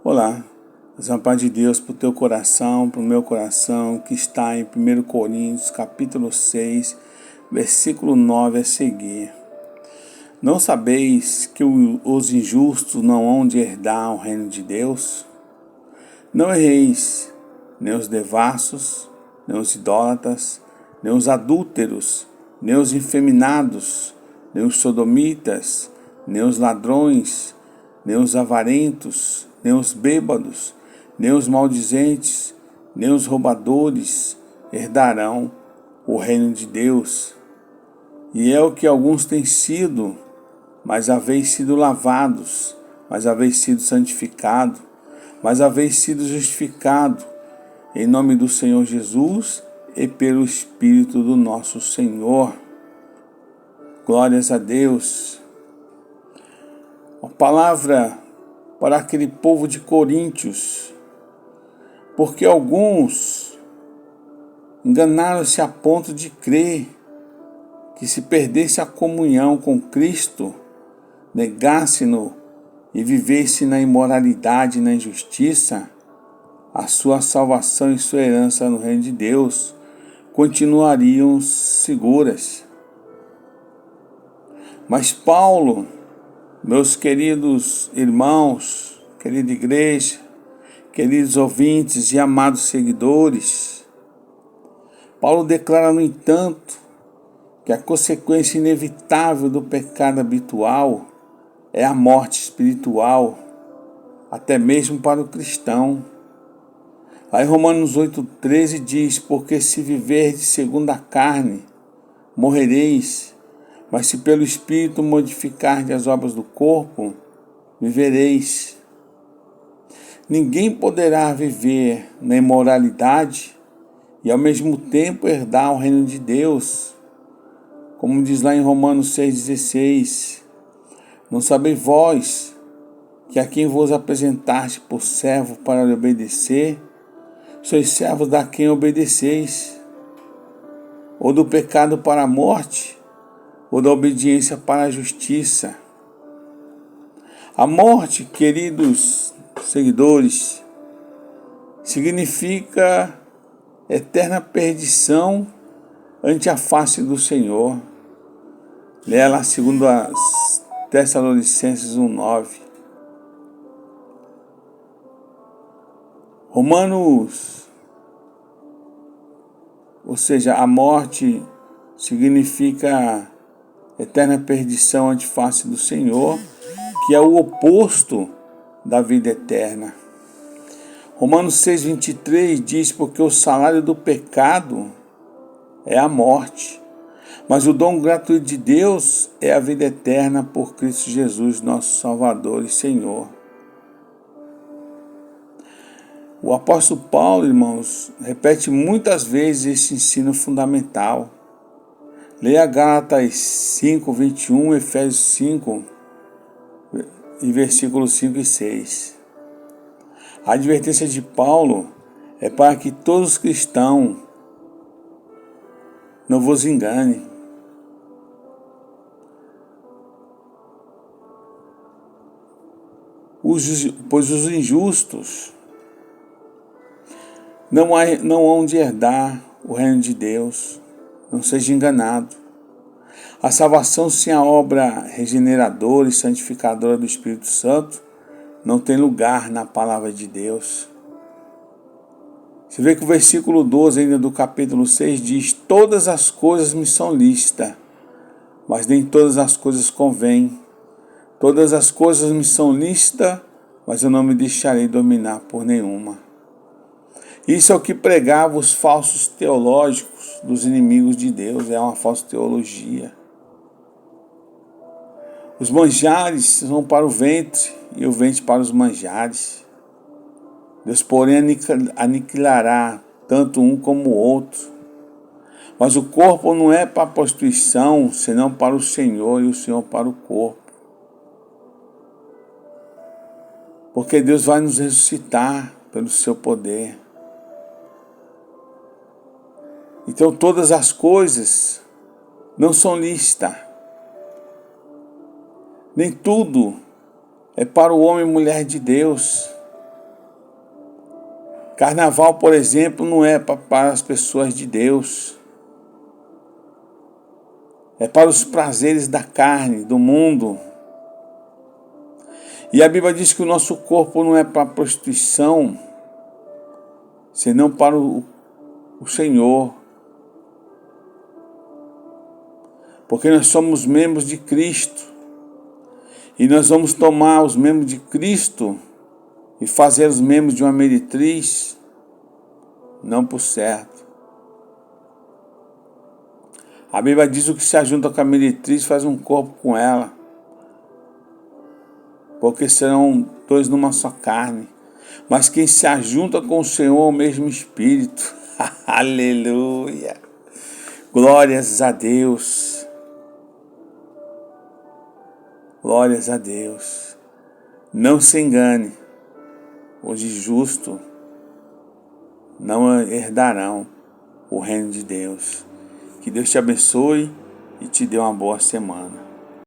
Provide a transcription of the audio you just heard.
Olá, a paz de Deus para o teu coração, para o meu coração, que está em 1 Coríntios, capítulo 6, versículo 9 a seguir. Não sabeis que os injustos não hão de herdar o reino de Deus? Não erreis, nem os devassos, nem os idólatras, nem os adúlteros, nem os efeminados, nem os sodomitas, nem os ladrões, nem os avarentos, nem os bêbados, nem os maldizentes, nem os roubadores herdarão o reino de Deus. E é o que alguns têm sido, mas haveis sido lavados, mas haveis sido santificado, mas haveis sido justificado, em nome do Senhor Jesus e pelo Espírito do nosso Senhor. Glórias a Deus. Uma palavra para aquele povo de Coríntios, porque alguns enganaram-se a ponto de crer que se perdesse a comunhão com Cristo, negasse-no e vivesse na imoralidade e na injustiça, a sua salvação e sua herança no reino de Deus continuariam seguras. Mas Paulo, meus queridos irmãos, querida igreja, queridos ouvintes e amados seguidores, Paulo declara, no entanto, que a consequência inevitável do pecado habitual é a morte espiritual, até mesmo para o cristão. Aí Romanos 8,13 diz: porque se viverdes segundo a carne, morrereis, mas se pelo Espírito modificardes as obras do corpo, vivereis. Ninguém poderá viver na imoralidade e ao mesmo tempo herdar o reino de Deus. Como diz lá em Romanos 6,16, não sabeis vós que a quem vos apresentaste por servo para lhe obedecer, sois servos da quem obedeceis, ou do pecado para a morte, ou da obediência para a justiça. A morte, queridos seguidores, significa eterna perdição ante a face do Senhor. Leia lá 2 Tessalonicenses 1,9. Romanos, ou seja, a morte significa eterna perdição ante a face do Senhor, que é o oposto da vida eterna. Romanos 6,23 diz: porque o salário do pecado é a morte, mas o dom gratuito de Deus é a vida eterna por Cristo Jesus, nosso Salvador e Senhor. O apóstolo Paulo, irmãos, repete muitas vezes esse ensino fundamental. Leia Gálatas 5:21, Efésios 5, e versículos 5 e 6. A advertência de Paulo é para que todos os cristãos não vos enganem. Pois os injustos não hão de herdar o reino de Deus. Não seja enganado. A salvação sem a obra regeneradora e santificadora do Espírito Santo não tem lugar na palavra de Deus. Você vê que o versículo 12 ainda do capítulo 6 diz: todas as coisas me são lícitas, mas nem todas as coisas convêm. Todas as coisas me são lícitas, mas eu não me deixarei dominar por nenhuma. Isso é o que pregava os falsos teológicos dos inimigos de Deus, é uma falsa teologia. Os manjares são para o ventre e o ventre para os manjares. Deus, porém, aniquilará tanto um como o outro. Mas o corpo não é para a prostituição, senão para o Senhor, e o Senhor para o corpo. Porque Deus vai nos ressuscitar pelo seu poder. Então todas as coisas não são lícitas. Nem tudo é para o homem e mulher de Deus. Carnaval, por exemplo, não é para as pessoas de Deus. É para os prazeres da carne, do mundo. E a Bíblia diz que o nosso corpo não é para a prostituição, senão para o Senhor. Porque nós somos membros de Cristo. E nós vamos tomar os membros de Cristo e fazer os membros de uma meretriz, não por certo. A Bíblia diz que o que se ajunta com a meretriz faz um corpo com ela. Porque serão dois numa só carne. Mas quem se ajunta com o Senhor é o mesmo Espírito. Aleluia! Glórias a Deus. Glórias a Deus. Não se engane. Os justos não herdarão o reino de Deus. Que Deus te abençoe e te dê uma boa semana.